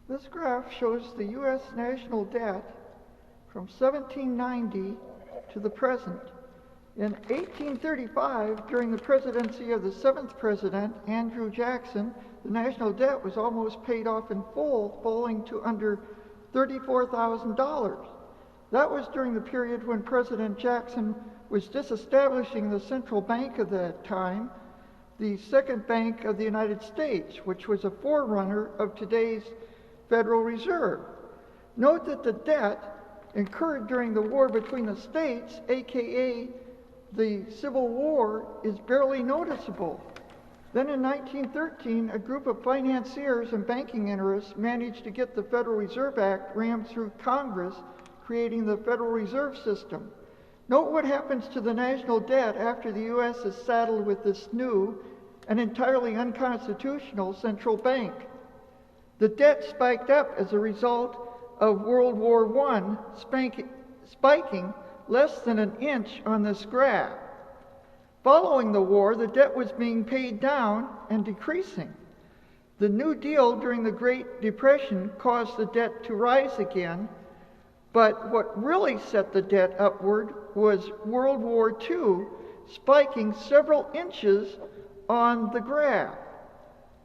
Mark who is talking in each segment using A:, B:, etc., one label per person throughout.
A: This graph shows the U.S. national debt from 1790 to the present. In 1835, during the presidency of the 7th President, Andrew Jackson, the national debt was almost paid off in full, falling to under $34,000. That was during the period when President Jackson was disestablishing the central bank of that time, the Second Bank of the United States, which was a forerunner of today's Federal Reserve. Note that the debt incurred during the war between the states, aka the Civil War, is barely noticeable. Then in 1913, a group of financiers and banking interests managed to get the Federal Reserve Act rammed through Congress, creating the Federal Reserve System. Note what happens to the national debt after the U.S. is saddled with this new and entirely unconstitutional central bank. The debt spiked up as a result of World War I, spiking less than an inch on this graph. Following the war, the debt was being paid down and decreasing. The New Deal during the Great Depression caused the debt to rise again, but what really set the debt upward was World War II, spiking several inches on the graph.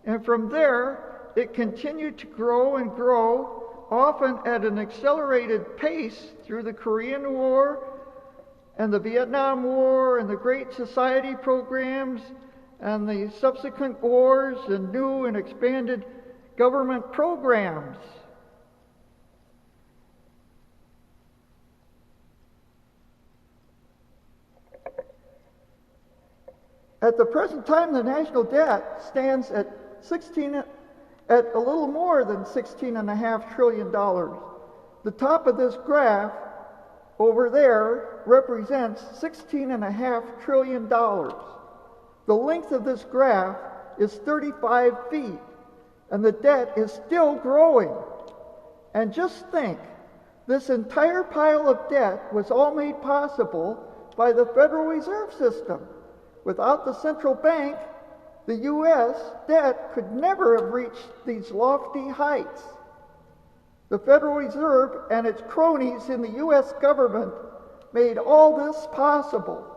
A: And from there, it continued to grow and grow, often at an accelerated pace through the Korean War and the Vietnam War and the Great Society programs and the subsequent wars and new and expanded government programs. At the present time, the national debt stands at a little more than $16.5 trillion. The top of this graph over there represents $16.5 trillion. The length of this graph is 35 feet, and the debt is still growing. And just think, this entire pile of debt was all made possible by the Federal Reserve System. Without the central bank, the U.S. debt could never have reached these lofty heights. The Federal Reserve and its cronies in the U.S. government made all this possible.